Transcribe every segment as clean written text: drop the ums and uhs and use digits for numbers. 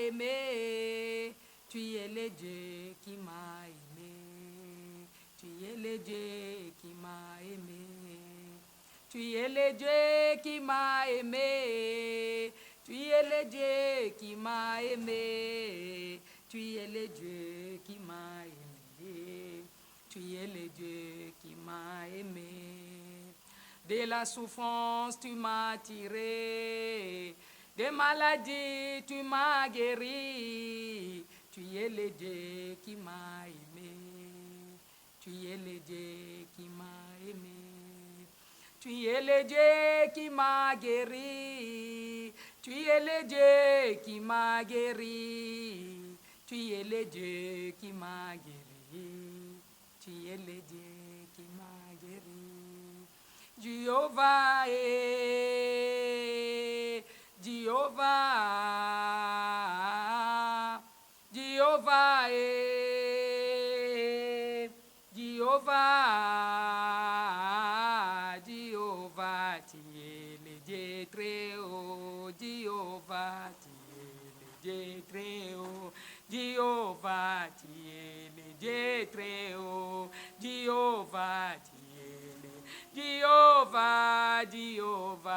aimé. Tu es le Dieu qui m'a aimé. Tu es le Dieu qui m'a aimé. Tu es le Dieu qui m'a aimé. Tu es le Dieu qui m'a aimé. Tu es le Dieu qui m'a aimé. Tu es le Dieu qui m'a aimé. De la souffrance, tu m'as tiré. Des maladies, tu m'as guéri. Tu es le Dieu qui m'a aimé. Tu es le Dieu qui m'a aimé. Tu es le Dieu qui m'a guéri. Tu es le Dieu qui m'a guéri. Tu es le Dieu qui m'a guéri. Tu es le Dieu qui m'a guéri. Jéhovah est, Jéhovah, Jéhovah est, Jéhovah, Jéhovah, tu es le Dieu très haut, Jéhovah, tu es le Dieu très haut, Jéhovah, tu es le Dieu très haut, Jéhovah, tu es le Jéhovah, Jéhovah,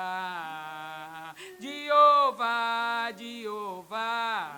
Jéhovah, Jéhovah,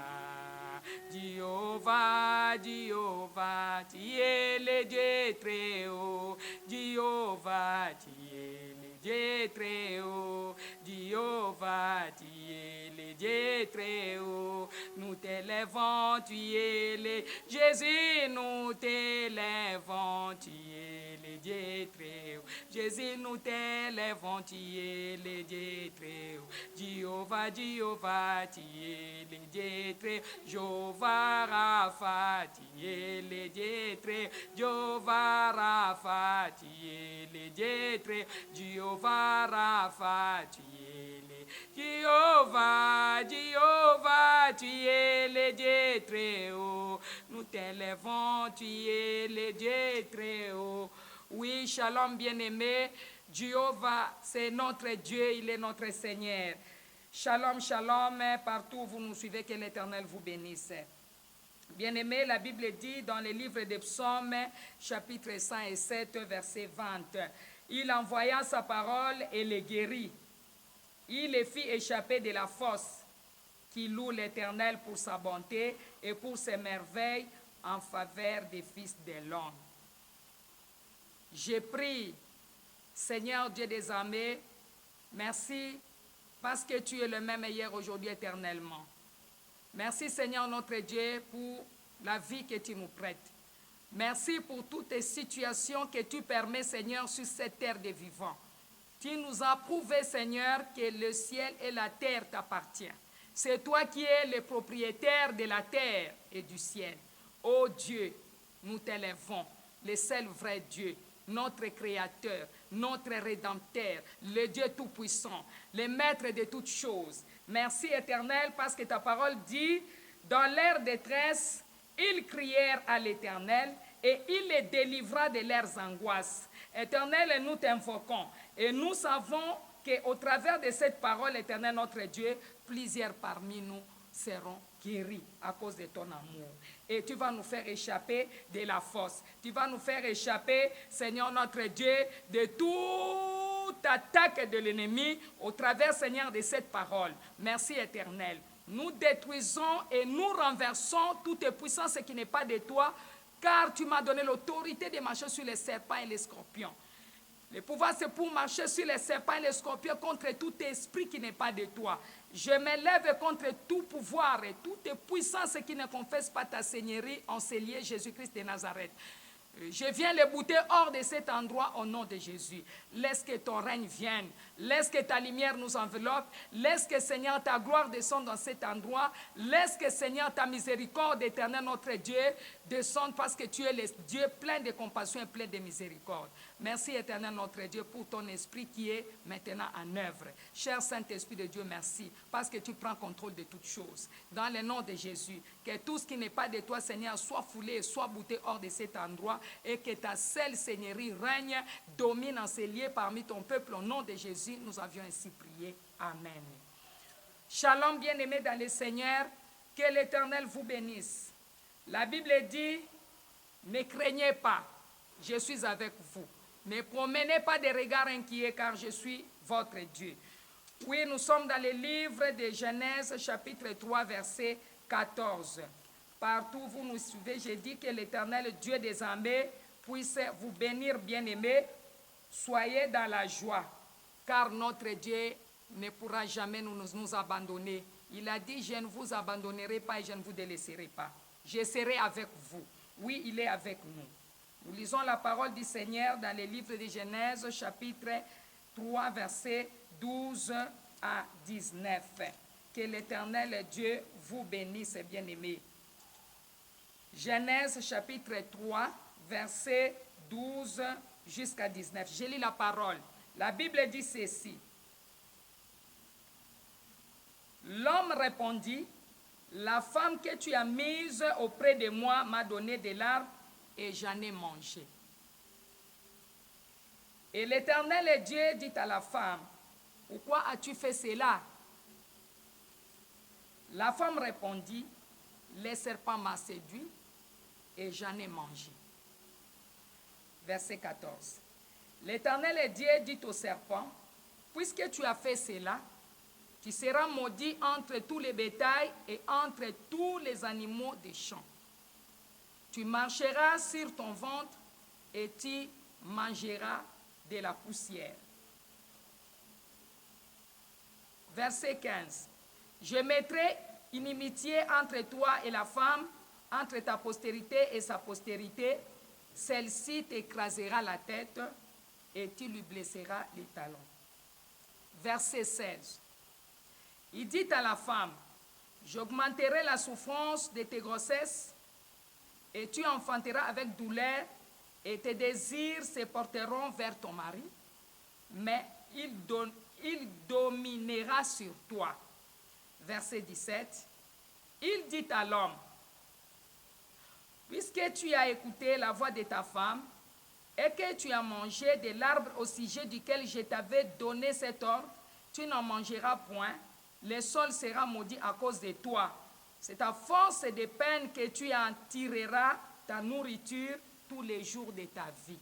Jéhovah, Jéhovah, tu es le Dieu très haut, Jéhovah, tu es le Dieu très haut, Jéhovah, tu es le Dieu très haut, nous t'élèvons, tu es le Jésus, nous t'élèvons, tu es le Dieu très haut, Jésus, nous t'élèvons, tu es le Dieu très haut, Jéhovah, Jéhovah, tu es le Dieu très haut, Jéhovah Rapha, tu es le Dieu très haut, Jéhovah Rapha, tu es le Dieu très haut, Jéhovah Rapha, tu es le Jéhovah, Jéhovah, tu es le Dieu très haut, nous t'élèvons, tu es le Dieu très haut. Oui, shalom bien-aimé, Jéhovah, c'est notre Dieu, il est notre Seigneur. Shalom, shalom, partout où vous nous suivez, que l'Éternel vous bénisse. Bien-aimé, la Bible dit dans le livre des Psaumes, chapitre 107, verset 20, « Il envoya sa parole et les guérit. Il les fit échapper de la fosse, qui loue l'Éternel pour sa bonté et pour ses merveilles en faveur des fils de l'homme. » Je prie, Seigneur Dieu des armées, merci parce que tu es le même hier, aujourd'hui, éternellement. Merci Seigneur notre Dieu pour la vie que tu nous prêtes. Merci pour toutes les situations que tu permets, Seigneur, sur cette terre des vivants. Tu nous as prouvé, Seigneur, que le ciel et la terre t'appartiennent. C'est toi qui es le propriétaire de la terre et du ciel. Ô Dieu, nous t'élèvons, le seul vrai Dieu, notre Créateur, notre Rédempteur, le Dieu Tout-Puissant, le Maître de toutes choses. Merci Éternel, parce que ta parole dit, dans leur détresse, ils crièrent à l'Éternel et il les délivra de leurs angoisses. Éternel, nous t'invoquons et nous savons qu'au travers de cette parole, Éternel, notre Dieu, plusieurs parmi nous seront guéris à cause de ton amour. Et tu vas nous faire échapper de la fosse. Tu vas nous faire échapper, Seigneur notre Dieu, de toute attaque de l'ennemi au travers, Seigneur, de cette parole. Merci éternel. Nous détruisons et nous renversons toute puissance qui n'est pas de toi, car tu m'as donné l'autorité de marcher sur les serpents et les scorpions. Le pouvoir, c'est pour marcher sur les serpents et les scorpions contre tout esprit qui n'est pas de toi. Je m'élève contre tout pouvoir et toute puissance qui ne confesse pas ta seigneurie en ce lieu, Jésus-Christ de Nazareth. Je viens les bouter hors de cet endroit au nom de Jésus. Laisse que ton règne vienne. Laisse que ta lumière nous enveloppe. Laisse que, Seigneur, ta gloire descende dans cet endroit. Laisse que, Seigneur, ta miséricorde éternelle, notre Dieu, descende parce que tu es le Dieu plein de compassion et plein de miséricorde. Merci, éternel, notre Dieu, pour ton esprit qui est maintenant en œuvre. Cher Saint-Esprit de Dieu, merci parce que tu prends contrôle de toutes choses. Dans le nom de Jésus, que tout ce qui n'est pas de toi, Seigneur, soit foulé et soit bouté hors de cet endroit et que ta seule Seigneurie règne, domine en ces lieux parmi ton peuple. Au nom de Jésus, nous avions ainsi prié. Amen. Shalom, bien-aimés dans le Seigneur. Que l'Éternel vous bénisse. La Bible dit, ne craignez pas, je suis avec vous. Ne promenez pas des regards inquiets, car je suis votre Dieu. Oui, nous sommes dans le livre de Genèse, chapitre 3, verset 14. Partout où vous nous suivez, je dis que l'Éternel, Dieu des armées, puisse vous bénir, bien-aimés. Soyez dans la joie, car notre Dieu ne pourra jamais nous abandonner. Il a dit, je ne vous abandonnerai pas et je ne vous délaisserai pas. Je serai avec vous. Oui, il est avec nous. Nous lisons la parole du Seigneur dans le livre de Genèse, chapitre 3, versets 12 à 19. Que l'Éternel Dieu vous bénisse, bien-aimés. Genèse, chapitre 3, versets 12 jusqu'à 19. Je lis la parole. La Bible dit ceci. L'homme répondit, la femme que tu as mise auprès de moi m'a donné de l'arbre et j'en ai mangé. Et l'Éternel Dieu dit à la femme, pourquoi as-tu fait cela? La femme répondit, le serpent m'a séduit et j'en ai mangé. Verset 14. L'Éternel Dieu dit au serpent, puisque tu as fait cela, tu seras maudit entre tous les bétails et entre tous les animaux des champs. Tu marcheras sur ton ventre et tu mangeras de la poussière. Verset 15. Je mettrai inimitié entre toi et la femme, entre ta postérité et sa postérité. Celle-ci t'écrasera la tête et tu lui blesseras les talons. Verset 16. Il dit à la femme, j'augmenterai la souffrance de tes grossesses et tu enfanteras avec douleur et tes désirs se porteront vers ton mari, mais il dominera sur toi. Verset 17. Il dit à l'homme, puisque tu as écouté la voix de ta femme et que tu as mangé de l'arbre au sujet duquel je t'avais donné cet ordre, tu n'en mangeras point, le sol sera maudit à cause de toi. C'est à force de peine que tu en tireras ta nourriture tous les jours de ta vie.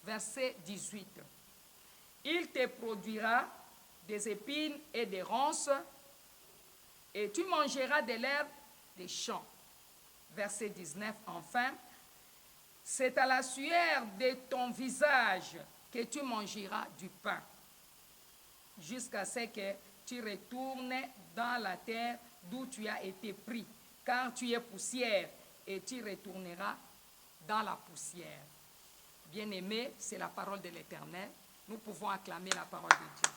Verset 18. Il te produira des épines et des ronces, et tu mangeras de l'herbe des champs. Verset 19, enfin. C'est à la sueur de ton visage que tu mangeras du pain, jusqu'à ce que tu retournes dans la terre d'où tu as été pris, car tu es poussière, et tu retourneras dans la poussière. Bien-aimés, c'est la parole de l'Éternel. Nous pouvons acclamer la parole de Dieu.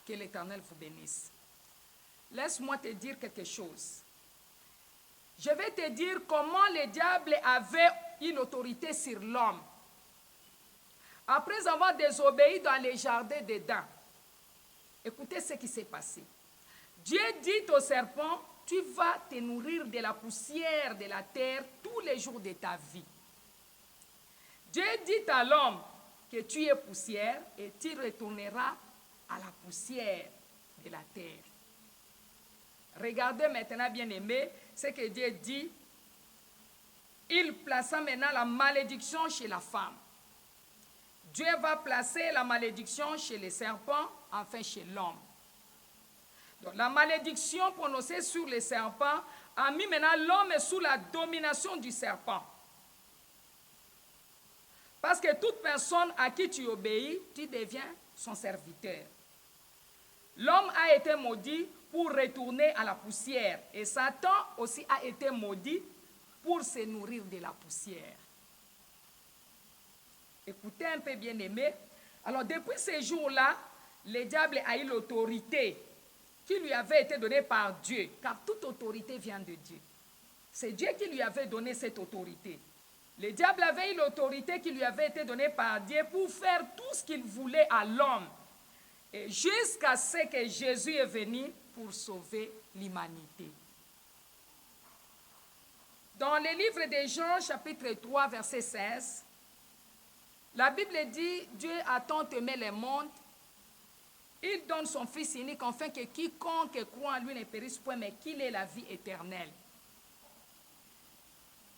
Que l'Éternel vous bénisse. Laisse-moi te dire quelque chose. Je vais te dire comment le diable avait eu l'autorité sur l'homme. Après avoir désobéi dans les jardins d'Éden, écoutez ce qui s'est passé. Dieu dit au serpent, tu vas te nourrir de la poussière de la terre tous les jours de ta vie. Dieu dit à l'homme que tu es poussière et tu retourneras à la poussière de la terre. Regardez maintenant, bien-aimés, ce que Dieu dit. Il plaça maintenant la malédiction chez la femme. Dieu va placer la malédiction chez les serpents, enfin chez l'homme. Donc la malédiction prononcée sur les serpents a mis maintenant l'homme sous la domination du serpent. Parce que toute personne à qui tu obéis, tu deviens son serviteur. L'homme a été maudit pour retourner à la poussière. Et Satan aussi a été maudit pour se nourrir de la poussière. Écoutez un peu, bien-aimé. Alors, depuis ce jour-là, le diable a eu l'autorité qui lui avait été donnée par Dieu, car toute autorité vient de Dieu. C'est Dieu qui lui avait donné cette autorité. Le diable avait eu l'autorité qui lui avait été donnée par Dieu pour faire tout ce qu'il voulait à l'homme. Et jusqu'à ce que Jésus est venu pour sauver l'humanité. Dans le livre de Jean, chapitre 3, verset 16, la Bible dit, Dieu a tant aimé le monde, il donne son Fils unique, afin que quiconque croit en lui ne périsse point, mais qu'il ait la vie éternelle.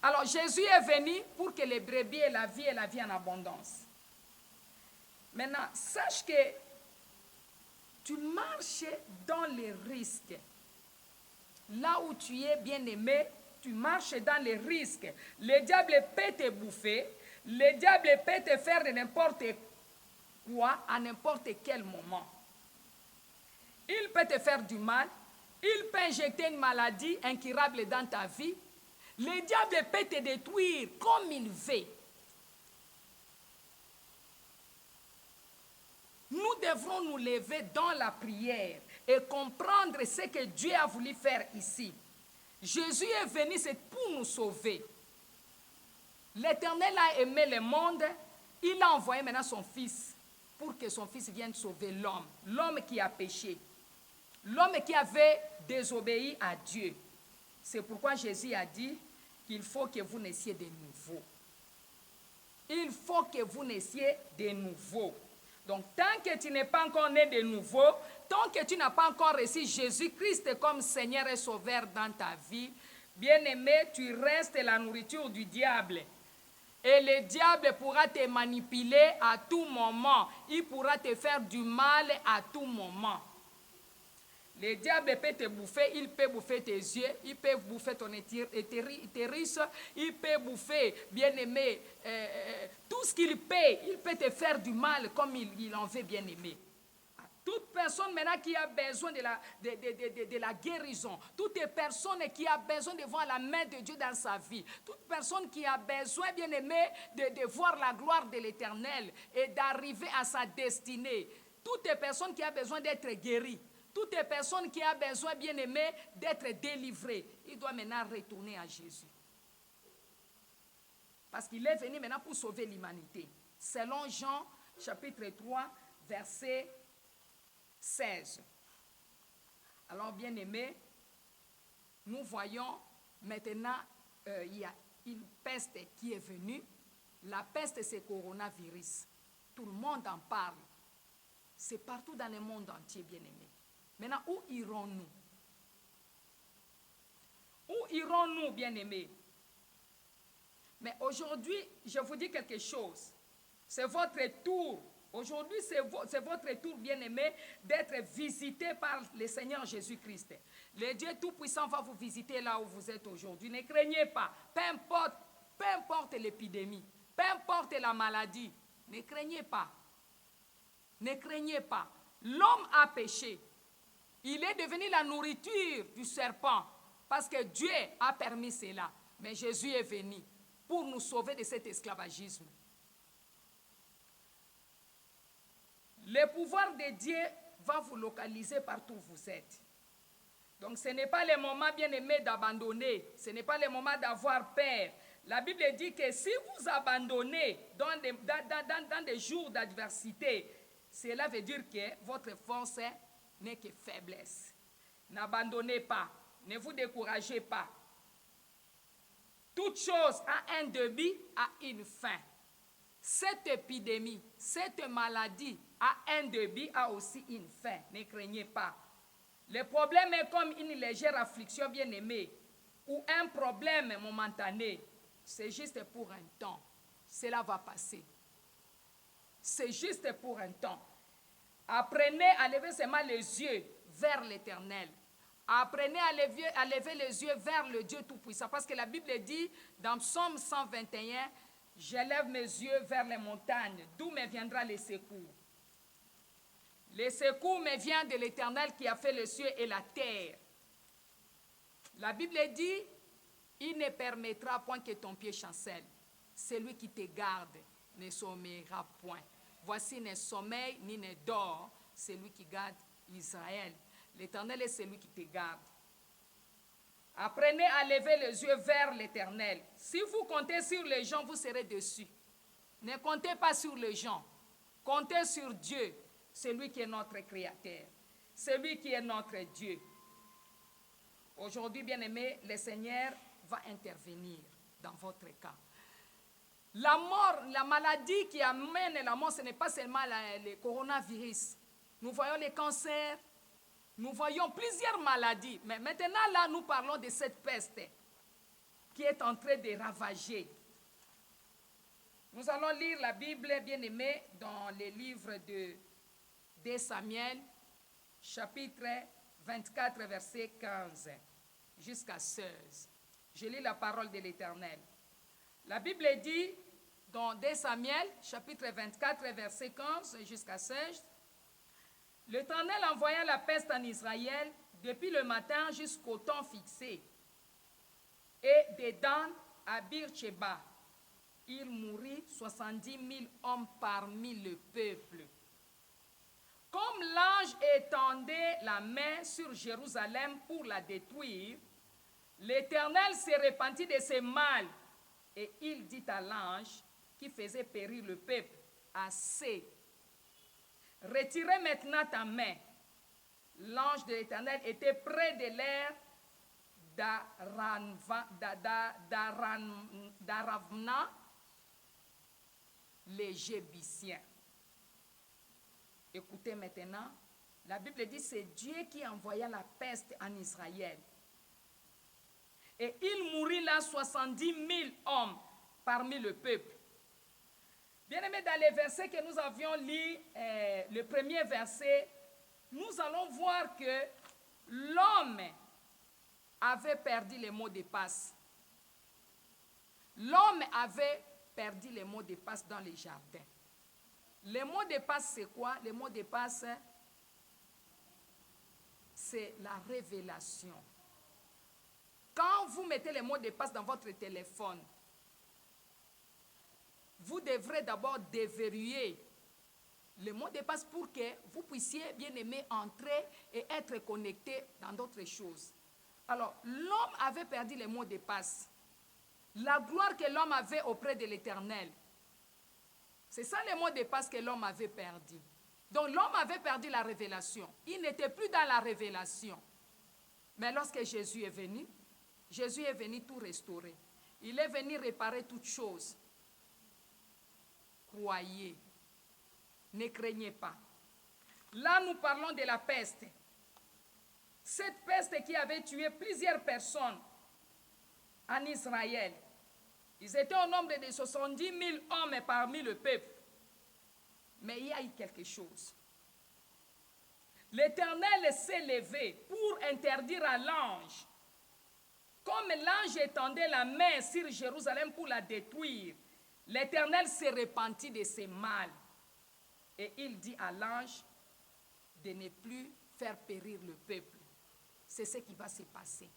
Alors Jésus est venu pour que les brebis aient la vie et la vie en abondance. Maintenant, sache que tu marches dans les risques. Là où tu es bien-aimé, tu marches dans les risques. Le diable peut te bouffer, le diable peut te faire de n'importe quoi à n'importe quel moment. Il peut te faire du mal, il peut injecter une maladie incurable dans ta vie. Le diable peut te détruire comme il veut. Nous devrons nous lever dans la prière et comprendre ce que Dieu a voulu faire ici. Jésus est venu, c'est pour nous sauver. L'Éternel a aimé le monde, il a envoyé maintenant son Fils pour que son Fils vienne sauver l'homme, l'homme qui a péché, l'homme qui avait désobéi à Dieu. C'est pourquoi Jésus a dit qu'il faut que vous naissiez de nouveau. Il faut que vous naissiez de nouveau. Donc, tant que tu n'es pas encore né de nouveau, tant que tu n'as pas encore reçu Jésus-Christ comme Seigneur et Sauveur dans ta vie, bien-aimé, tu restes la nourriture du diable. Et le diable pourra te manipuler à tout moment. Il pourra te faire du mal à tout moment. Le diable peut te bouffer, il peut bouffer tes yeux, il peut bouffer ton utérus, il peut bouffer, bien-aimé, tout ce qu'il peut. Il peut te faire du mal comme il en veut, bien-aimé. Toute personne maintenant qui a besoin de la guérison, toute personne qui a besoin de voir la main de Dieu dans sa vie, toute personne qui a besoin, bien-aimé, de voir la gloire de l'Éternel et d'arriver à sa destinée, toute personne qui a besoin d'être guérie, toute personne qui a besoin, bien-aimé, d'être délivrée, il doit maintenant retourner à Jésus. Parce qu'il est venu maintenant pour sauver l'humanité. Selon Jean, chapitre 3, verset 16. Alors, bien-aimé, nous voyons maintenant, il y a une peste qui est venue. La peste, c'est coronavirus. Tout le monde en parle. C'est partout dans le monde entier, bien-aimé. Maintenant, où irons-nous? Où irons-nous, bien-aimés? Mais aujourd'hui, je vous dis quelque chose. C'est votre tour. Aujourd'hui, c'est votre tour, bien-aimé, d'être visité par le Seigneur Jésus-Christ. Le Dieu Tout-Puissant va vous visiter là où vous êtes aujourd'hui. Ne craignez pas. Peu importe l'épidémie, peu importe la maladie, ne craignez pas. Ne craignez pas. L'homme a péché. Il est devenu la nourriture du serpent parce que Dieu a permis cela. Mais Jésus est venu pour nous sauver de cet esclavagisme. Le pouvoir de Dieu va vous localiser partout où vous êtes. Donc ce n'est pas le moment, bien-aimé, d'abandonner. Ce n'est pas le moment d'avoir peur. La Bible dit que si vous abandonnez dans des jours d'adversité, cela veut dire que votre force n'est que faiblesse. N'abandonnez pas. Ne vous découragez pas. Toute chose a un début, a une fin. Cette épidémie, cette maladie a un début, a aussi une fin. Ne craignez pas. Le problème est comme une légère affliction, bien-aimée, ou un problème momentané. C'est juste pour un temps. Cela va passer. C'est juste pour un temps. Apprenez à lever seulement les yeux vers l'Éternel. Apprenez à lever les yeux vers le Dieu Tout-Puissant. Parce que la Bible dit dans Psaume 121, « Je lève mes yeux vers les montagnes, d'où me viendra le secours. » Le secours me vient de l'Éternel qui a fait les cieux et la terre. La Bible dit, « Il ne permettra point que ton pied chancelle. Celui qui te garde ne sommeillera point. Voici ne sommeil ni ne dort, celui qui garde Israël. » L'Éternel est celui qui te garde. Apprenez à lever les yeux vers l'Éternel. Si vous comptez sur les gens, vous serez déçus. Ne comptez pas sur les gens. Comptez sur Dieu, celui qui est notre Créateur, celui qui est notre Dieu. Aujourd'hui, bien-aimés, le Seigneur va intervenir dans votre cas. La mort, la maladie qui amène la mort, ce n'est pas seulement le coronavirus. nous voyons les cancers, nous voyons plusieurs maladies. Mais maintenant, là, nous parlons de cette peste qui est en train de ravager. Nous allons lire la Bible, bien-aimés, dans les livres de Samuel, chapitre 24, verset 15 jusqu'à 16. Je lis la parole de l'Éternel. La Bible dit dans 2 Samuel, chapitre 24, verset 15 jusqu'à 16, « L'Éternel envoya la peste en Israël depuis le matin jusqu'au temps fixé. Et de Dan à Bir-Sheba, il mourut 70 000 hommes parmi le peuple. Comme l'ange étendait la main sur Jérusalem pour la détruire, l'Éternel se repentit de ses mal, et il dit à l'ange qui faisait périr le peuple, « Assez, retirez maintenant ta main. » L'ange de l'Éternel était près de l'air d'Aravna, les Jébusséens. Écoutez maintenant, la Bible dit c'est Dieu qui envoya la peste en Israël. Et il mourut là 70 000 hommes parmi le peuple. Bien-aimés, dans les versets que nous avions lus, le premier verset, nous allons voir que l'homme avait perdu les mots de passe. L'homme avait perdu les mots de passe dans les jardins. Les mots de passe, c'est quoi? Les mots de passe, c'est la révélation. Quand vous mettez les mots de passe dans votre téléphone, vous devrez d'abord déverrouiller le mot de passe pour que vous puissiez, bien aimé, entrer et être connecté dans d'autres choses. Alors, l'homme avait perdu les mots de passe. La gloire que l'homme avait auprès de l'Éternel. C'est ça les mots de passe que l'homme avait perdu. Donc, l'homme avait perdu la révélation. Il n'était plus dans la révélation. Mais lorsque Jésus est venu tout restaurer. Il est venu réparer toutes choses. Croyez. Ne craignez pas. Là, nous parlons de la peste. Cette peste qui avait tué plusieurs personnes en Israël. Ils étaient au nombre de 70 000 hommes parmi le peuple. Mais il y a eu quelque chose. L'Éternel s'est levé pour interdire à l'ange. Comme l'ange étendait la main sur Jérusalem pour la détruire, l'Éternel s'est repenti de ses mal. Et il dit à l'ange de ne plus faire périr le peuple. C'est ce qui va se passer.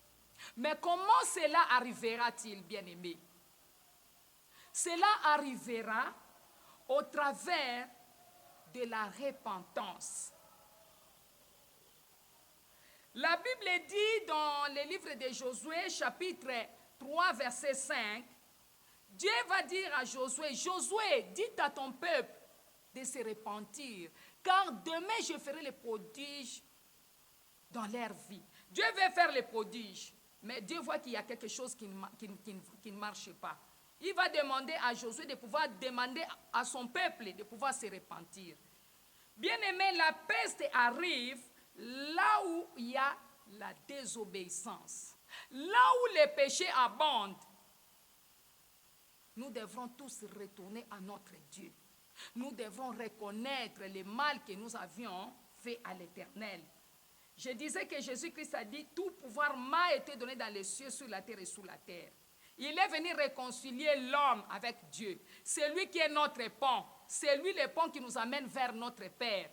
Mais comment cela arrivera-t-il, bien-aimé? Cela arrivera au travers de la repentance. La Bible dit dans le livre de Josué, chapitre 3, verset 5, Dieu va dire à Josué, Josué, dites à ton peuple de se repentir, car demain je ferai les prodiges dans leur vie. Dieu veut faire les prodiges, mais Dieu voit qu'il y a quelque chose qui ne marche pas. Il va demander à Josué de pouvoir demander à son peuple de pouvoir se repentir. Bien-aimé, la peste arrive là où il y a la désobéissance. Là où les péchés abondent, nous devrons tous retourner à notre Dieu. Nous devrons reconnaître le mal que nous avions fait à l'Éternel. Je disais que Jésus-Christ a dit, tout pouvoir m'a été donné dans les cieux, sur la terre et sous la terre. Il est venu réconcilier l'homme avec Dieu. C'est lui qui est notre pont. C'est lui le pont qui nous amène vers notre Père.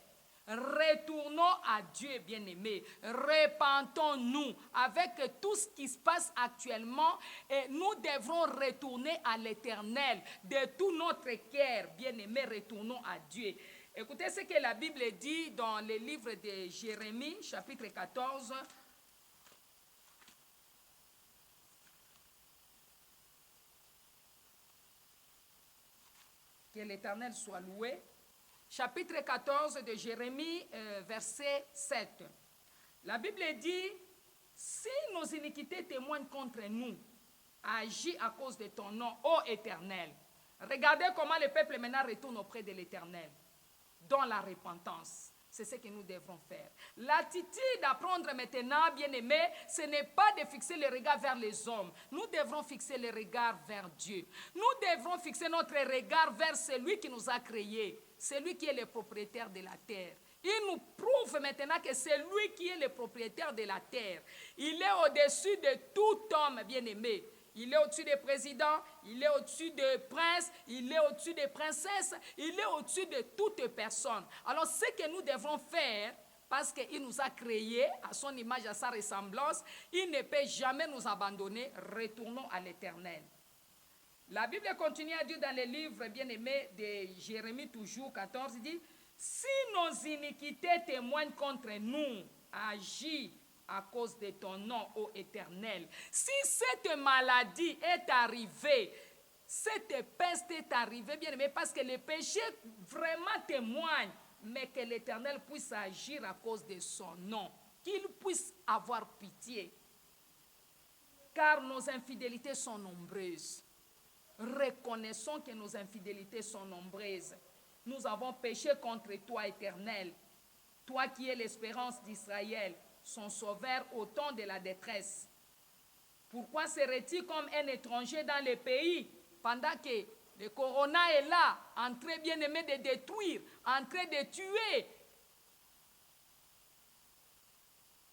Retournons à Dieu, bien-aimés. Repentons-nous avec tout ce qui se passe actuellement et nous devrons retourner à l'Éternel. De tout notre cœur, bien-aimés, retournons à Dieu. Écoutez ce que la Bible dit dans le livre de Jérémie, chapitre 14. Que l'Éternel soit loué. Chapitre 14 de Jérémie, verset 7. La Bible dit, si nos iniquités témoignent contre nous, agis à cause de ton nom, ô Éternel. Regardez comment le peuple maintenant retourne auprès de l'Éternel, dans la repentance. C'est ce que nous devrons faire. L'attitude à prendre maintenant, bien-aimés, ce n'est pas de fixer le regard vers les hommes. Nous devrons fixer le regard vers Dieu. Nous devrons fixer notre regard vers celui qui nous a créés, celui qui est le propriétaire de la terre. Il nous prouve maintenant que c'est lui qui est le propriétaire de la terre. Il est au-dessus de tout homme, bien-aimé. Il est au-dessus des présidents, il est au-dessus des princes, il est au-dessus des princesses, il est au-dessus de toute personne. Alors ce que nous devons faire, parce qu'il nous a créés à son image, à sa ressemblance, il ne peut jamais nous abandonner. Retournons à l'Éternel. La Bible continue à dire dans le livre bien-aimé de Jérémie, toujours 14, il dit, si nos iniquités témoignent contre nous, agis à cause de ton nom, ô Éternel. Si cette maladie est arrivée, cette peste est arrivée, bien aimé, parce que le péché vraiment témoigne, mais que l'Éternel puisse agir à cause de son nom, qu'il puisse avoir pitié, car nos infidélités sont nombreuses. Reconnaissons que nos infidélités sont nombreuses. Nous avons péché contre toi, Éternel, toi qui es l'espérance d'Israël, son sauveur au temps de la détresse. Pourquoi serait-il comme un étranger dans le pays pendant que le corona est là, en train bien aimé de détruire, en train de tuer?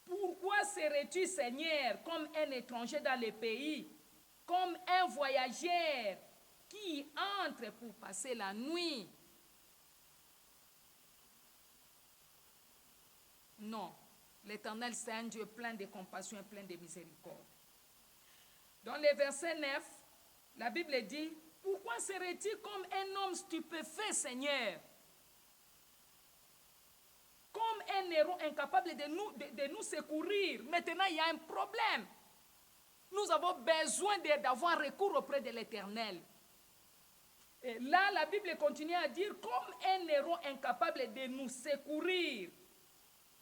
Pourquoi serais-tu, Seigneur, comme un étranger dans le pays, comme un voyageur qui entre pour passer la nuit? Non. L'Éternel, c'est un Dieu plein de compassion et plein de miséricorde. Dans le verset 9, la Bible dit, pourquoi serait-il comme un homme stupéfait, Seigneur? Comme un héros incapable de nous secourir. Maintenant, il y a un problème. Nous avons besoin d'avoir recours auprès de l'Éternel. Et là, la Bible continue à dire, comme un héros incapable de nous secourir,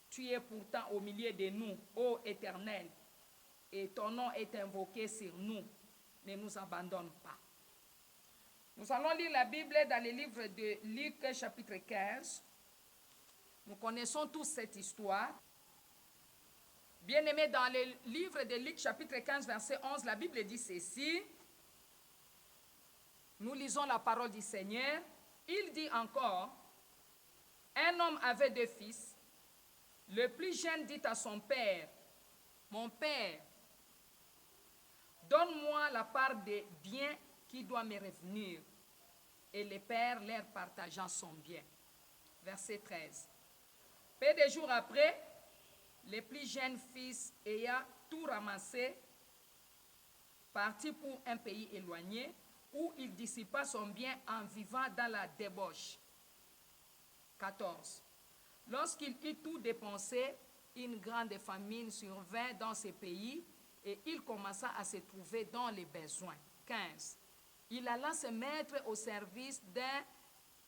tu es pourtant au milieu de nous, ô Éternel, et ton nom est invoqué sur nous. Ne nous abandonne pas. Nous allons lire la Bible dans le livre de Luc, chapitre 15. Nous connaissons tous cette histoire. Bien-aimés, dans le livre de Luc, chapitre 15, verset 11, la Bible dit ceci. Nous lisons la parole du Seigneur. Il dit encore, un homme avait 2 fils. Le plus jeune dit à son père, mon père, donne-moi la part des biens qui doit me revenir. Et le père leur partageant son bien. Verset 13. Peu de jours après, le plus jeune fils ayant tout ramassé, partit pour un pays éloigné, où il dissipa son bien en vivant dans la débauche. 14. Lorsqu'il eut tout dépensé, une grande famine survint dans ce pays et il commença à se trouver dans les besoins. 15. Il alla se mettre au service d'un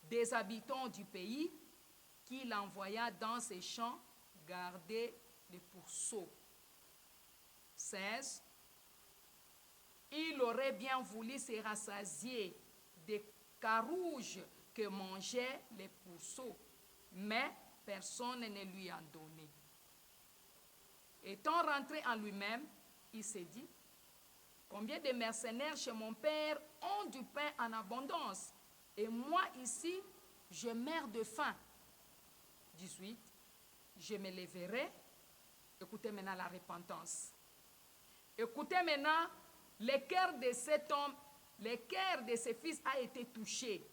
des habitants du pays qu'il envoya dans ses champs garder les pourceaux. 16. Il aurait bien voulu se rassasier des carouges que mangeaient les pourceaux, mais personne ne lui en donnait. Étant rentré en lui-même, il s'est dit, combien de mercenaires chez mon père ont du pain en abondance, et moi ici, je meurs de faim. 18. Je me lèverai. Écoutez maintenant la repentance. Écoutez maintenant, le cœur de cet homme, le cœur de ses fils a été touché.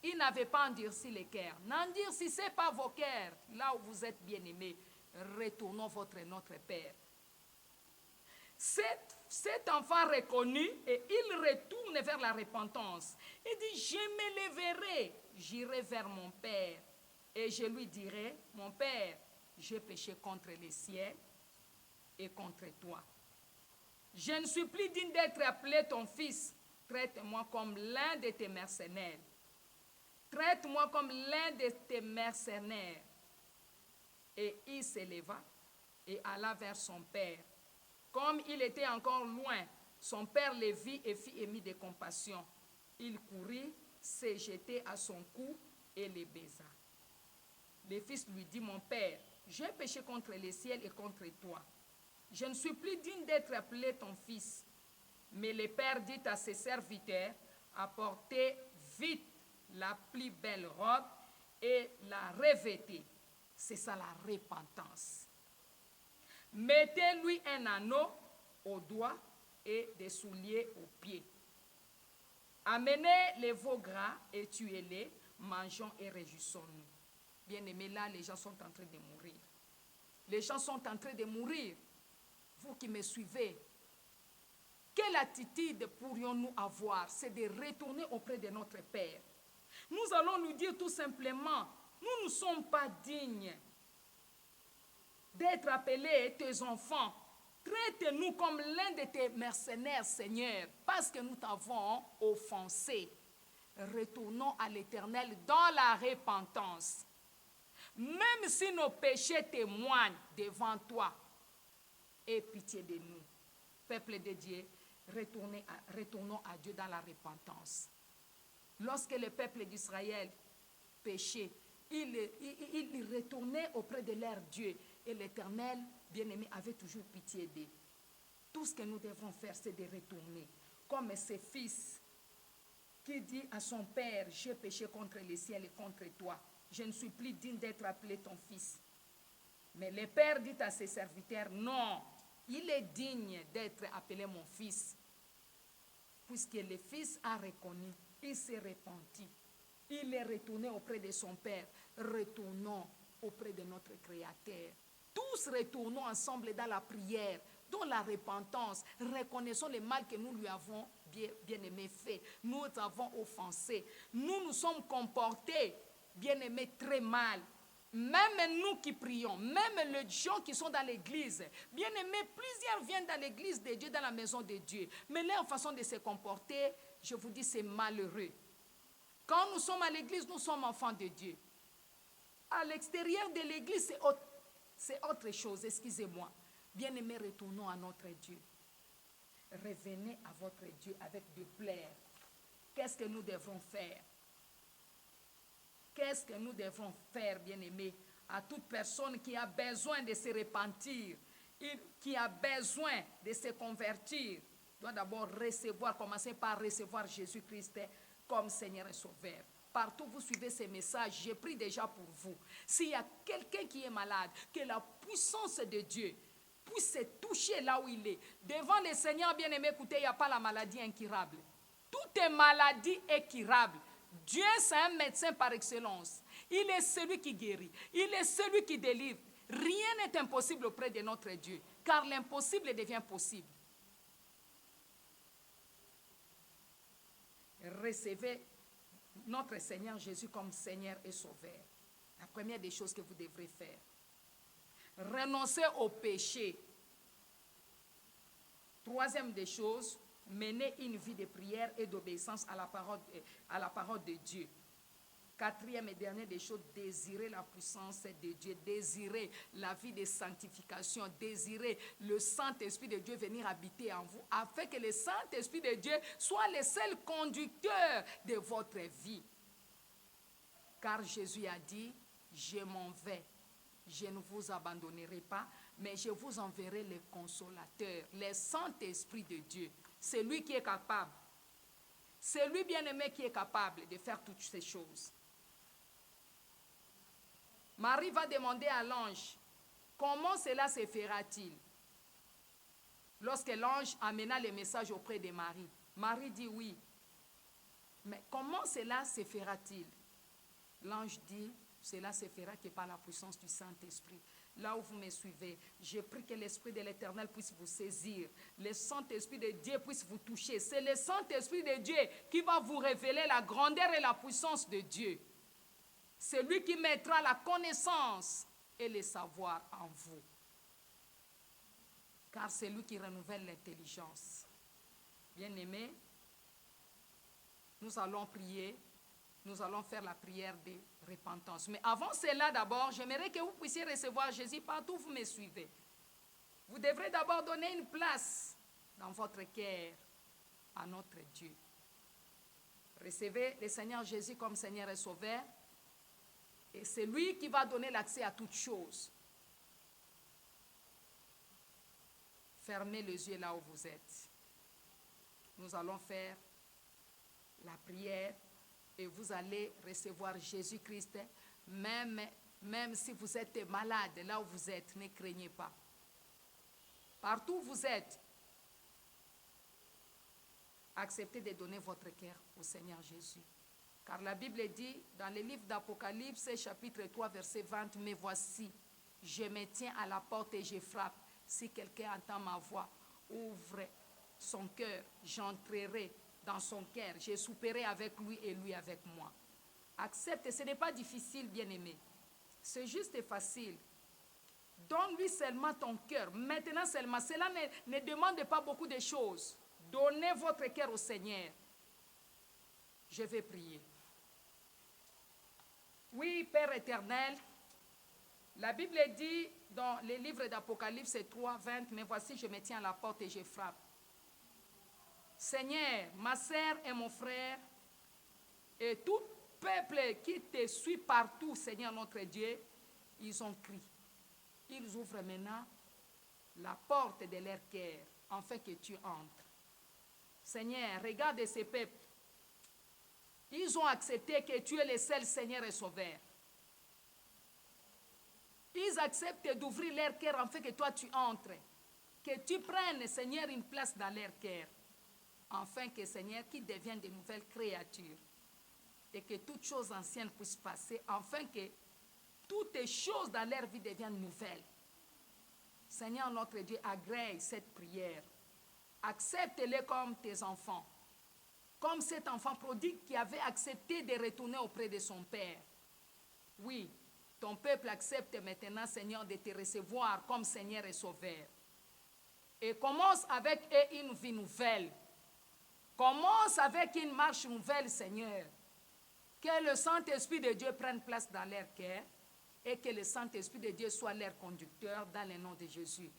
Il n'avait pas endurci le cœur. N'endurcissez pas vos cœurs, là où vous êtes bien-aimés. Retournons notre Père. Cet enfant reconnu et il retourne vers la repentance. Il dit, je me lèverai, j'irai vers mon Père et je lui dirai, mon Père, j'ai péché contre le ciel et contre toi. Je ne suis plus digne d'être appelé ton fils. Traite-moi comme l'un de tes mercenaires. Traite-moi comme l'un de tes mercenaires. Et il se leva et alla vers son père. Comme il était encore loin, son père le vit et fit émis de compassion. Il courut, se jetait à son cou et le baisa. Le fils lui dit, mon père, j'ai péché contre le ciel et contre toi. Je ne suis plus digne d'être appelé ton fils. Mais le père dit à ses serviteurs, apportez vite la plus belle robe et la revêtez. C'est ça la repentance. Mettez-lui un anneau au doigt et des souliers aux pieds. Amenez les veaux gras et tuez-les, mangeons et réjouissons-nous. Bien-aimés, là, les gens sont en train de mourir. Les gens sont en train de mourir. Vous qui me suivez, quelle attitude pourrions-nous avoir? C'est de retourner auprès de notre Père. Nous allons nous dire tout simplement, nous ne sommes pas dignes d'être appelés tes enfants. Traite-nous comme l'un de tes mercenaires, Seigneur, parce que nous t'avons offensé. Retournons à l'Éternel dans la repentance. Même si nos péchés témoignent devant toi, aie pitié de nous. Peuple de Dieu, retournons à Dieu dans la repentance. Lorsque le peuple d'Israël péchait, il retournait auprès de leur Dieu. Et l'Éternel, bien-aimé, avait toujours pitié d'eux. Tout ce que nous devons faire, c'est de retourner. Comme ce fils qui dit à son père, j'ai péché contre le ciel et contre toi. Je ne suis plus digne d'être appelé ton fils. Mais le père dit à ses serviteurs, non, il est digne d'être appelé mon fils. Puisque le fils a reconnu, il s'est repenti. Il est retourné auprès de son père. Retournons auprès de notre Créateur. Tous retournons ensemble dans la prière, dans la repentance. Reconnaissons le mal que nous lui avons bien aimé fait. Nous avons offensé. Nous nous sommes comportés, bien aimés, très mal. Même nous qui prions, même les gens qui sont dans l'église, bien aimés, plusieurs viennent dans l'église de Dieu, dans la maison de Dieu. Mais leur façon de se comporter, je vous dis, c'est malheureux. Quand nous sommes à l'église, nous sommes enfants de Dieu. À l'extérieur de l'église, c'est autre chose, excusez-moi. Bien-aimés, retournons à notre Dieu. Revenez à votre Dieu avec de plaire. Qu'est-ce que nous devons faire? Qu'est-ce que nous devons faire, bien-aimés, à toute personne qui a besoin de se repentir, qui a besoin de se convertir, doit d'abord commencer par recevoir Jésus-Christ comme Seigneur et Sauveur. Partout vous suivez ces messages, j'ai pris déjà pour vous. S'il y a quelqu'un qui est malade, que la puissance de Dieu puisse se toucher là où il est. Devant le Seigneur, bien-aimé, écoutez, il n'y a pas la maladie incurable. Tout est maladie incurable. Dieu, c'est un médecin par excellence. Il est celui qui guérit. Il est celui qui délivre. Rien n'est impossible auprès de notre Dieu, car l'impossible devient possible. Recevez notre Seigneur Jésus comme Seigneur et Sauveur. La première des choses que vous devrez faire. Renoncer au péché. Troisième des choses, mener une vie de prière et d'obéissance à la parole de Dieu. Quatrième et dernière des choses, désirer la puissance de Dieu, désirer la vie de sanctification, désirer le Saint-Esprit de Dieu venir habiter en vous, afin que le Saint-Esprit de Dieu soit le seul conducteur de votre vie. Car Jésus a dit, je m'en vais, je ne vous abandonnerai pas, mais je vous enverrai le consolateur, le Saint-Esprit de Dieu. C'est lui qui est capable. C'est lui, bien-aimé, qui est capable de faire toutes ces choses. Marie va demander à l'ange, comment cela se fera-t-il? Lorsque l'ange amena le message auprès de Marie, Marie dit oui. Mais comment cela se fera-t-il? L'ange dit, cela se fera que par la puissance du Saint-Esprit. Là où vous me suivez, je prie que l'Esprit de l'Éternel puisse vous saisir. Le Saint-Esprit de Dieu puisse vous toucher. C'est le Saint-Esprit de Dieu qui va vous révéler la grandeur et la puissance de Dieu. C'est lui qui mettra la connaissance et le savoir en vous. Car c'est lui qui renouvelle l'intelligence. Bien-aimés, nous allons prier. Nous allons faire la prière de repentance. Mais avant cela, d'abord, j'aimerais que vous puissiez recevoir Jésus partout où vous me suivez. Vous devrez d'abord donner une place dans votre cœur à notre Dieu. Recevez le Seigneur Jésus comme Seigneur et Sauveur. Et c'est lui qui va donner l'accès à toutes choses. Fermez les yeux là où vous êtes. Nous allons faire la prière et vous allez recevoir Jésus-Christ. Même si vous êtes malade, là où vous êtes, ne craignez pas. Partout où vous êtes, acceptez de donner votre cœur au Seigneur Jésus. Car la Bible dit dans le livre d'Apocalypse, chapitre 3, verset 20, « Mais voici, je me tiens à la porte et je frappe. Si quelqu'un entend ma voix, ouvre son cœur, j'entrerai dans son cœur, je souperai avec lui et lui avec moi. » Accepte, ce n'est pas difficile, bien-aimé. C'est juste et facile. Donne-lui seulement ton cœur. Maintenant seulement, cela ne demande pas beaucoup de choses. Donnez votre cœur au Seigneur. Je vais prier. Oui, Père éternel, la Bible dit dans le livre d'Apocalypse 3, 20, « Mais voici, je me tiens à la porte et je frappe. » Seigneur, ma sœur et mon frère, et tout peuple qui te suit partout, Seigneur notre Dieu, ils ont crié. Ils ouvrent maintenant la porte de leur cœur, afin que tu entres. Seigneur, regarde ces peuples. Ils ont accepté que tu es le seul Seigneur et Sauveur. Ils acceptent d'ouvrir leur cœur afin que toi tu entres. Que tu prennes, Seigneur, une place dans leur cœur. Afin que, Seigneur, qu'ils deviennent de nouvelles créatures. Et que toutes choses anciennes puissent passer. Afin que toutes les choses dans leur vie deviennent nouvelles. Seigneur notre Dieu, agrée cette prière. Accepte-les comme tes enfants. Comme cet enfant prodigue qui avait accepté de retourner auprès de son Père. Oui, ton peuple accepte maintenant, Seigneur, de te recevoir comme Seigneur et Sauveur. Et commence avec eux une vie nouvelle. Commence avec une marche nouvelle, Seigneur. Que le Saint-Esprit de Dieu prenne place dans leur cœur et que le Saint-Esprit de Dieu soit leur conducteur dans le nom de Jésus.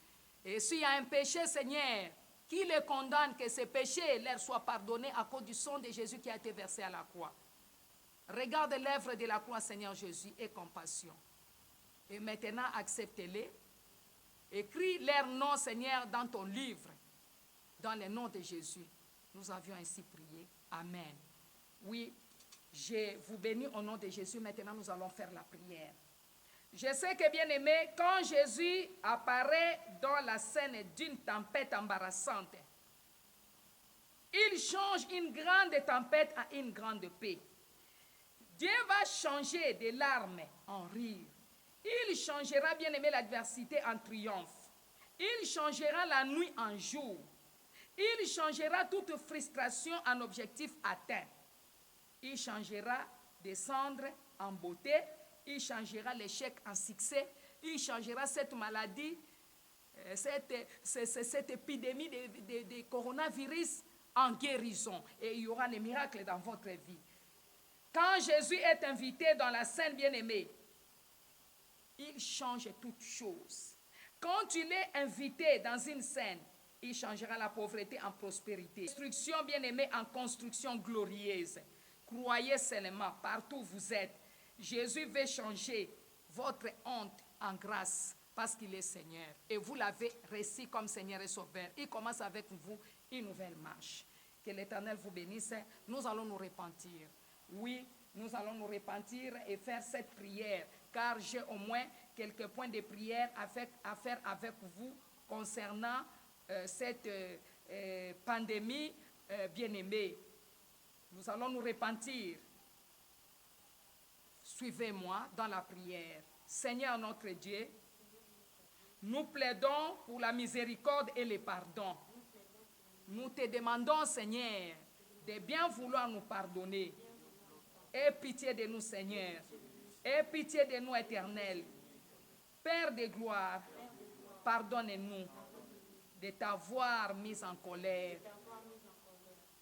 Et s'il y a un péché, Seigneur, qui les condamne, que ces péchés leur soient pardonnés à cause du sang de Jésus qui a été versé à la croix. Regarde l'œuvre de la croix, Seigneur Jésus, et compassion. Et maintenant, accepte-les. Écris leur nom, Seigneur, dans ton livre. Dans le nom de Jésus. Nous avions ainsi prié. Amen. Oui, je vous bénis au nom de Jésus. Maintenant, nous allons faire la prière. Je sais que, bien aimé, quand Jésus apparaît dans la scène d'une tempête embarrassante, il change une grande tempête à une grande paix. Dieu va changer des larmes en rire. Il changera, bien aimé, l'adversité en triomphe. Il changera la nuit en jour. Il changera toute frustration en objectif atteint. Il changera des cendres en beauté. Il changera l'échec en succès. Il changera cette maladie, cette épidémie de coronavirus en guérison. Et il y aura des miracles dans votre vie. Quand Jésus est invité dans la scène bien-aimée, il change toutes choses. Quand il est invité dans une scène, il changera la pauvreté en prospérité. Construction bien-aimée en construction glorieuse. Croyez seulement, partout où vous êtes, Jésus veut changer votre honte en grâce parce qu'il est Seigneur. Et vous l'avez reçu comme Seigneur et Sauveur. Il commence avec vous une nouvelle marche. Que l'Éternel vous bénisse. Nous allons nous repentir. Oui, nous allons nous repentir et faire cette prière. Car j'ai au moins quelques points de prière à faire avec vous concernant cette pandémie bien-aimée. Nous allons nous repentir. Suivez-moi dans la prière. Seigneur notre Dieu, nous plaidons pour la miséricorde et le pardon. Nous te demandons, Seigneur, de bien vouloir nous pardonner. Aie pitié de nous, Seigneur. Aie pitié de nous, Éternel. Père de gloire, pardonne-nous de t'avoir mis en colère.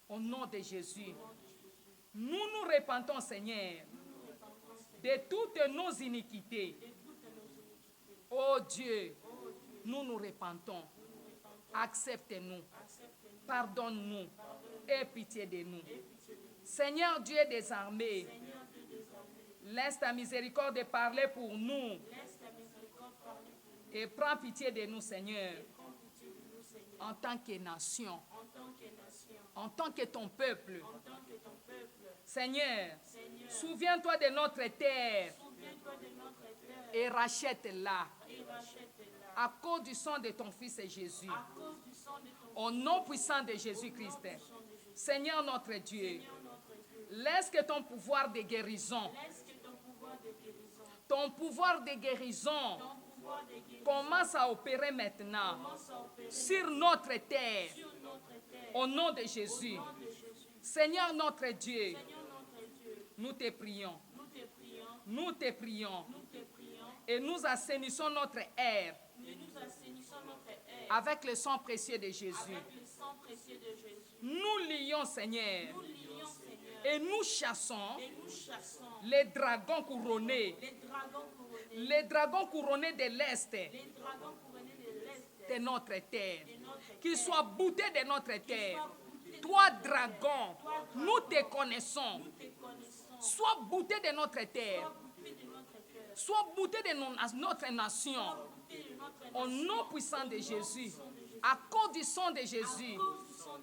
Au nom de Jésus, nous nous repentons, Seigneur, de toutes nos iniquités. Oh Dieu, nous nous repentons. Accepte-nous. Pardonne-nous. Aie pitié de nous. Seigneur Dieu des armées, Laisse ta miséricorde parler pour nous. Et prends pitié de nous, Seigneur. En tant que nation. En tant que ton peuple. Seigneur, souviens-toi de notre terre. Et rachète-la. À cause du sang de ton Fils Jésus. Au nom puissant de Jésus-Christ. Seigneur notre Dieu, laisse que ton pouvoir de guérison, commence à opérer maintenant sur notre terre. Au nom de Jésus. Seigneur notre Dieu, nous te prions. Nous te prions. Et nous assainissons notre air avec le sang précieux de Jésus. Nous lions, Seigneur, et nous chassons les dragons couronnés, de l'Est de notre terre, qu'ils soient boutés de notre terre. Toi, dragon, nous te connaissons. Sois bouté de notre terre. Sois bouté de notre nation. Au nom puissant de Jésus. À cause du sang de Jésus.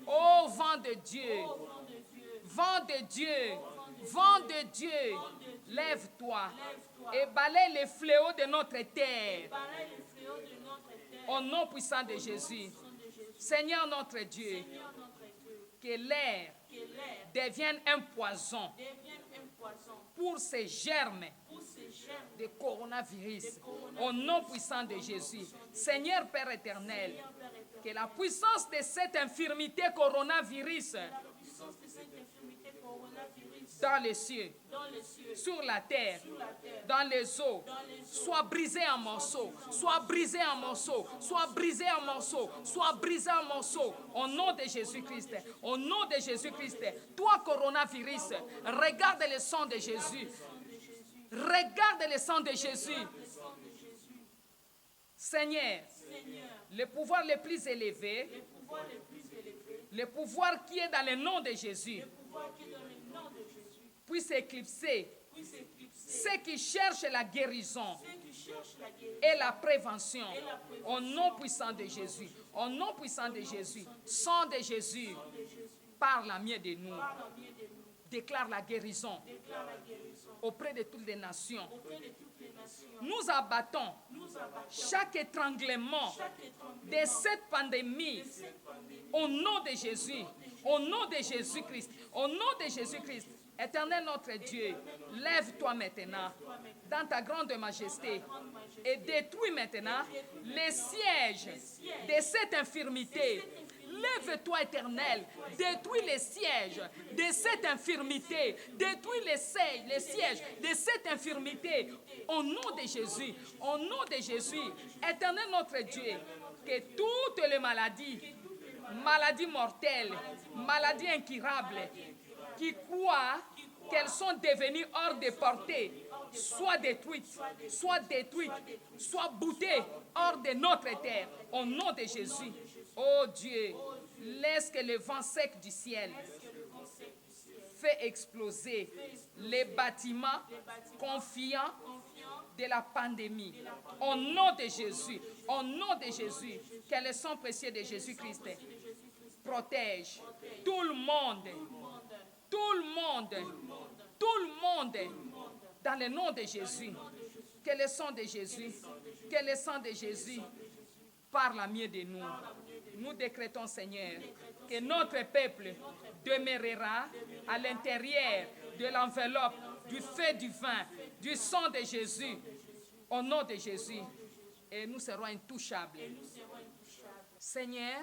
Ô vent de Dieu. Vent de Dieu. Vent de Dieu. Lève-toi. Et balaye les fléaux de notre terre. Au nom puissant de Jésus. Seigneur notre Dieu. Que l'air devienne un poison pour ces germes de coronavirus. Au nom puissant de Jésus. Seigneur Père éternel, que la puissance de cette infirmité coronavirus dans les cieux, sur la terre, dans les eaux, soit brisée en morceaux, soit brisée en morceaux, soit brisée en morceaux, soit brisée en morceaux, au nom de Jésus-Christ, au nom de Jésus-Christ. Toi, coronavirus, regarde le sang de Jésus, regarde le sang de Jésus. Seigneur, le pouvoir le plus élevé, le pouvoir qui est dans le nom de Jésus, puisse éclipser ceux qui cherchent la guérison et la prévention. Au nom puissant de Jésus. Au nom puissant de Jésus. Sang de Jésus. Parle à mieux de nous. Déclare la guérison auprès de toutes les nations. Nous abattons chaque étranglement de cette pandémie au nom de Jésus. Au nom de Jésus-Christ. Au nom de Jésus-Christ. Éternel notre Dieu, lève-toi maintenant dans ta grande majesté et détruis maintenant les sièges de cette infirmité. Lève-toi, Éternel, détruis les sièges de cette infirmité, détruis les sièges de cette infirmité au nom de Jésus, au nom de Jésus. Éternel notre Dieu, que toutes les maladies mortelles, maladies incurables, qui croient qu'elles sont devenues hors de portée, soit détruites, soit boutées hors de notre terre, au nom de Jésus. Oh Dieu, laisse que le vent sec du ciel fait exploser les bâtiments confiants de la pandémie. Au nom de Jésus, au nom de Jésus, que le sang précieux de Jésus-Christ protège tout le monde, dans le nom de Jésus. Que le sang de Jésus, parle à mieux de nous. Nous décrétons, Seigneur, que notre peuple demeurera à l'intérieur de l'enveloppe du feu du vin, du sang de Jésus, au nom de Jésus. Et nous serons intouchables. Seigneur,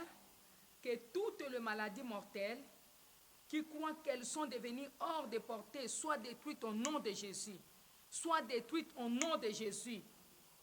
que toutes les maladies mortelles qui croient qu'elles sont devenues hors de portée soient détruites au nom de Jésus. Soient détruites au nom de Jésus.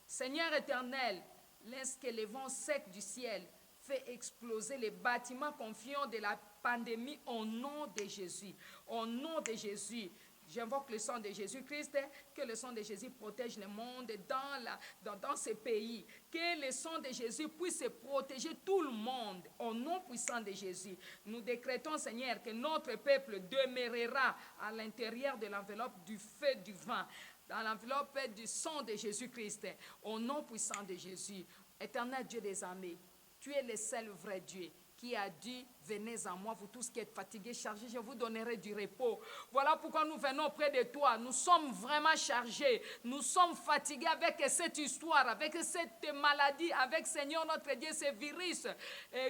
Seigneur éternel, laisse que le vent sec du ciel fait exploser les bâtiments confiants de la pandémie au nom de Jésus. Au nom de Jésus, J'invoque le sang de Jésus-Christ, que le sang de Jésus protège le monde dans ce pays. Que le sang de Jésus puisse protéger tout le monde au nom puissant de Jésus. Nous décrétons, Seigneur, que notre peuple demeurera à l'intérieur de l'enveloppe du feu du vent, dans l'enveloppe du sang de Jésus-Christ, au nom puissant de Jésus. Éternel Dieu des armées, tu es le seul vrai Dieu qui a dit, venez à moi, vous tous qui êtes fatigués, chargés, je vous donnerai du repos. Voilà pourquoi nous venons auprès de toi. Nous sommes vraiment chargés. Nous sommes fatigués avec cette histoire, avec cette maladie, avec, Seigneur notre Dieu, ce virus,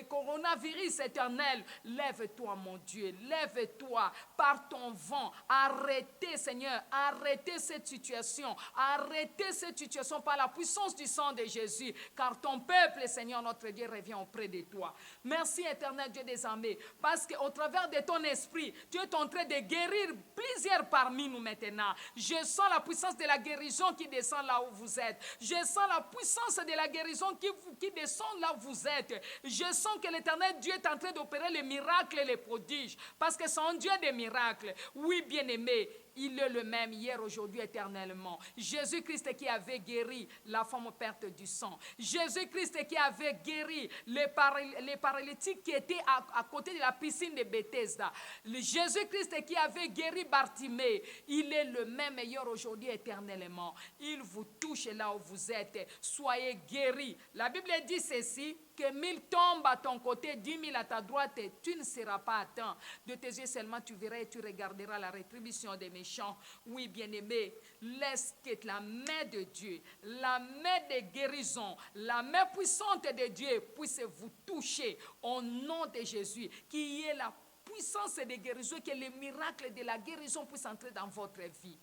coronavirus éternel. Lève-toi, mon Dieu, lève-toi par ton vent. Arrêtez, Seigneur, arrêtez cette situation. Arrêtez cette situation par la puissance du sang de Jésus, car ton peuple, Seigneur notre Dieu, revient auprès de toi. Merci, éternel Dieu des armées, parce qu'au travers de ton esprit, tu es en train de guérir plusieurs parmi nous maintenant. Je sens la puissance de la guérison qui descend là où vous êtes. Je sens la puissance de la guérison qui descend là où vous êtes. Je sens que l'éternel Dieu est en train d'opérer les miracles et les prodiges, parce que c'est un Dieu des miracles. Oui, bien-aimé, il est le même hier, aujourd'hui, éternellement. Jésus-Christ qui avait guéri la femme perte du sang. Jésus-Christ qui avait guéri les paralytiques qui étaient à côté de la piscine de Bethesda. Jésus-Christ qui avait guéri Bartimée. Il est le même hier, aujourd'hui, éternellement. Il vous touche là où vous êtes. Soyez guéris. La Bible dit ceci, que 1000 tombent à ton côté, 10 000 à ta droite, et tu ne seras pas atteint. De tes yeux seulement tu verras et tu regarderas la rétribution des méchants. Oui, bien-aimé, laisse que la main de Dieu, la main de guérison, la main puissante de Dieu puisse vous toucher au nom de Jésus, qui est la puissance de guérison, que les miracles de la guérison puissent entrer dans votre vie.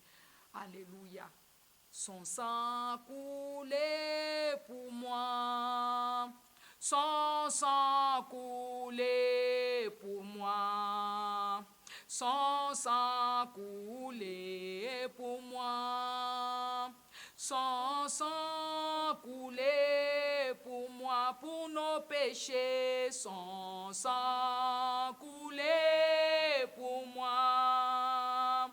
Alléluia. Son sang coulé pour moi. Son sang coulé pour moi. Son sang coulé pour moi. Son sang coulé pour moi, pour nos péchés. Son sang coulé pour moi.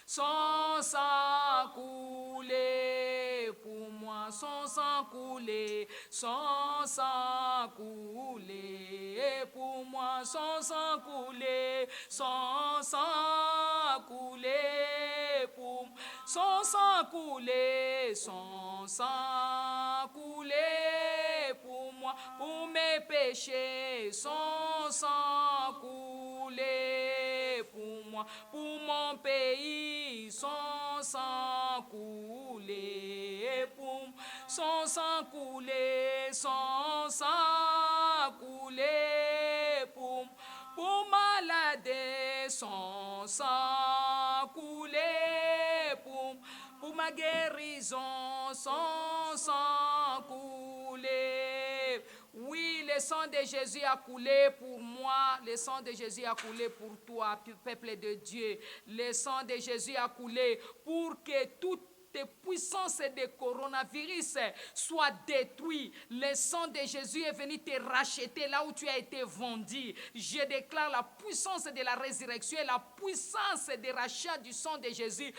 Son sang coulé pour moi. Son sang coulé. Son sang coulé pour moi. Son sang coulé. Son sang coulé pour moi. Son sang coulé. Son sang coulé pour moi. Pour mes péchés. Son sang coulé pour moi. Pour mon pays. Son sang coulé pour moi. Son sang coulé, son sang coulé pour malade, son sang coulé pour ma guérison, son sang coulé. Oui, le sang de Jésus a coulé pour moi, le sang de Jésus a coulé pour toi, peuple de Dieu. Le sang de Jésus a coulé pour que toute puissance de coronavirus soit détruite. Le sang de Jésus est venu te racheter là où tu as été vendu. Je déclare la puissance de la résurrection et la puissance de rachat du sang de Jésus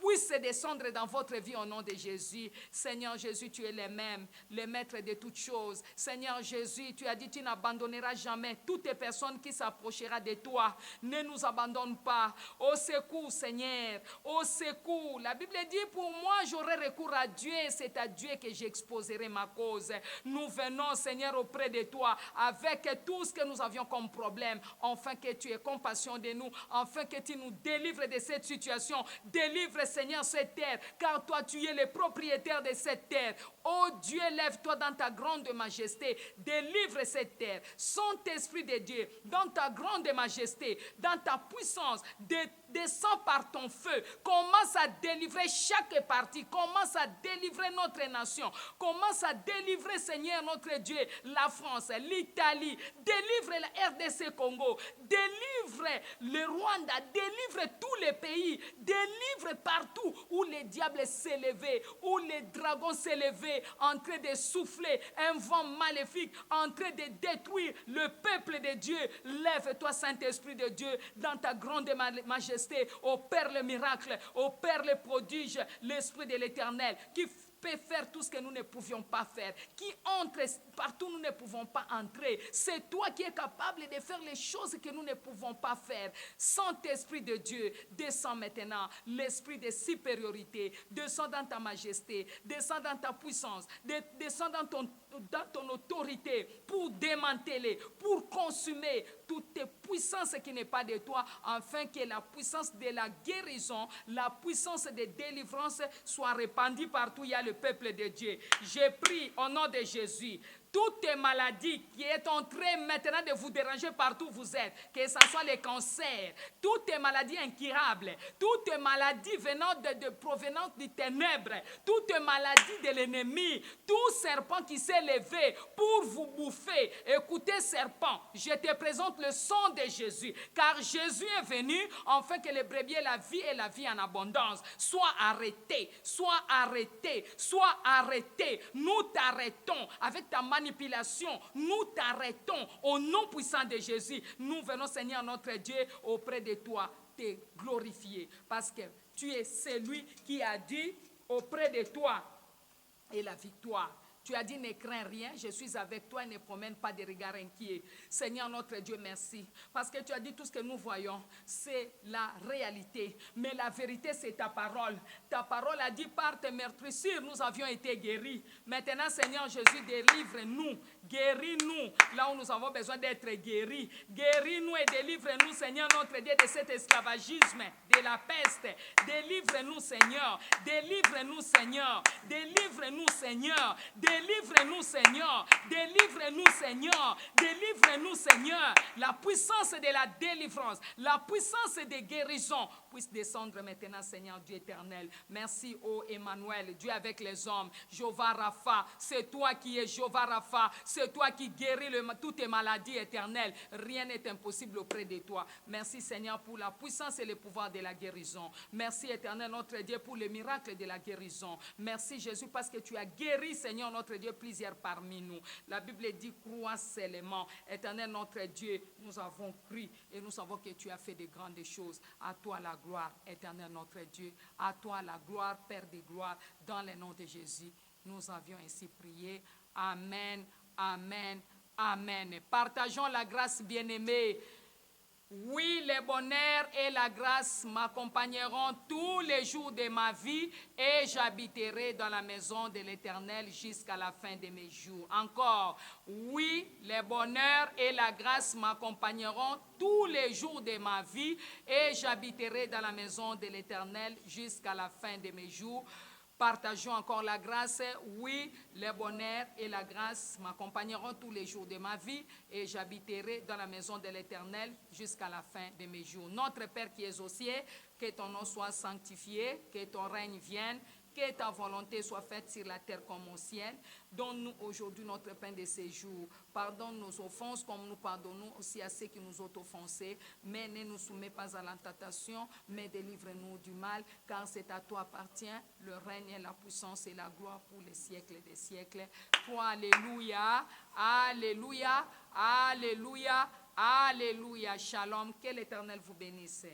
puisse descendre dans votre vie au nom de Jésus. Seigneur Jésus, tu es le même, le maître de toutes choses. Seigneur Jésus, tu as dit tu n'abandonneras jamais toutes les personnes qui s'approcheront de toi. Ne nous abandonne pas. Au secours, Seigneur, au secours. La Bible dit pour moi, j'aurai recours à Dieu et c'est à Dieu que j'exposerai ma cause. Nous venons, Seigneur, auprès de toi avec tout ce que nous avions comme problème, afin que tu aies compassion de nous, afin que tu nous délivres de cette situation. Délivre, Seigneur, cette terre, car toi, tu es le propriétaire de cette terre. Oh Dieu, lève-toi dans ta grande majesté. Délivre cette terre. Saint-Esprit de Dieu, dans ta grande majesté, dans ta puissance, descends par ton feu. Commence à délivrer chaque partie. Commence à délivrer notre nation. Commence à délivrer, Seigneur, notre Dieu, la France, l'Italie. Délivre la RDC Congo. Délivre le Rwanda. Délivre tous les pays. Délivre par partout où les diables s'élevaient, où les dragons s'élevaient, en train de souffler, un vent maléfique, en train de détruire le peuple de Dieu. Lève-toi, Saint-Esprit de Dieu, dans ta grande majesté, opère le miracle, opère le prodige, l'Esprit de l'Éternel, qui peut faire tout ce que nous ne pouvions pas faire, qui entre partout où nous ne pouvons pas entrer. C'est toi qui es capable de faire les choses que nous ne pouvons pas faire. Saint-Esprit de Dieu, descends maintenant, l'esprit de supériorité, descends dans ta majesté, descends dans ta puissance, descends dans ton autorité pour démanteler, pour consumer toute puissance qui n'est pas de toi, afin que la puissance de la guérison, la puissance de délivrance soit répandue partout où il y a le peuple de Dieu. J'ai pris au nom de Jésus toutes les maladies qui est en train maintenant de vous déranger partout où vous êtes, que ce soit les cancers, toutes les maladies incurables, toutes les maladies venant de provenance des ténèbres, toutes les maladies de l'ennemi, tout serpent qui s'est levé pour vous bouffer. Écoutez, serpent, je te présente le sang de Jésus, car Jésus est venu afin que les brebis aient la vie et la vie en abondance. Sois arrêté, sois arrêté, sois arrêté. Nous t'arrêtons avec ta manipulation, nous t'arrêtons au nom puissant de Jésus. Nous venons, Seigneur notre Dieu, auprès de toi, te glorifier, parce que tu es celui qui a dit auprès de toi et la victoire. Tu as dit, ne crains rien, je suis avec toi et ne promène pas de regard inquiet. Seigneur notre Dieu, merci. Parce que tu as dit tout ce que nous voyons, c'est la réalité. Mais la vérité, c'est ta parole. Ta parole a dit, par tes meurtrissures, nous avions été guéris. Maintenant, Seigneur Jésus, délivre-nous. Guéris-nous là où nous avons besoin d'être guéris. Guéris-nous et délivre-nous, Seigneur notre Dieu, de cet esclavagisme, de la peste. Délivre-nous, Seigneur. Délivre-nous, Seigneur. Délivre-nous, Seigneur. Délivre-nous, Seigneur. Délivre-nous, Seigneur. Délivre-nous, Seigneur. La puissance de la délivrance, la puissance de guérison puisse descendre maintenant, Seigneur Dieu éternel. Merci, ô Emmanuel, Dieu avec les hommes. Jéhovah Rapha, c'est toi qui es Jéhovah Rapha. C'est toi qui guéris toutes les maladies éternelles. Rien n'est impossible auprès de toi. Merci, Seigneur, pour la puissance et le pouvoir de la guérison. Merci, éternel, notre Dieu, pour le miracle de la guérison. Merci, Jésus, parce que tu as guéri, Seigneur, notre Dieu, plusieurs parmi nous. La Bible dit, crois seulement. Éternel, notre Dieu, nous avons cru et nous savons que tu as fait de grandes choses. À toi la gloire, éternel, notre Dieu. À toi la gloire, Père de gloire. Dans le nom de Jésus, nous avions ainsi prié. Amen. Amen, amen. Partageons la grâce, bien-aimée. Oui, le bonheur et la grâce m'accompagneront tous les jours de ma vie et j'habiterai dans la maison de l'Éternel jusqu'à la fin de mes jours. Encore, oui, le bonheur et la grâce m'accompagneront tous les jours de ma vie et j'habiterai dans la maison de l'Éternel jusqu'à la fin de mes jours. Partageons encore la grâce. Oui, le bonheur et la grâce m'accompagneront tous les jours de ma vie et j'habiterai dans la maison de l'Éternel jusqu'à la fin de mes jours. Notre Père qui es aux cieux, que ton nom soit sanctifié, que ton règne vienne, que ta volonté soit faite sur la terre comme au ciel. Donne-nous aujourd'hui notre pain de ce jour. Pardonne nos offenses comme nous pardonnons aussi à ceux qui nous ont offensés. Mais ne nous soumets pas à la tentation, mais délivre-nous du mal, car c'est à toi appartient le règne, la puissance et la gloire pour les siècles des siècles. Toi, alléluia, alléluia, alléluia, alléluia. Shalom, que l'Éternel vous bénisse.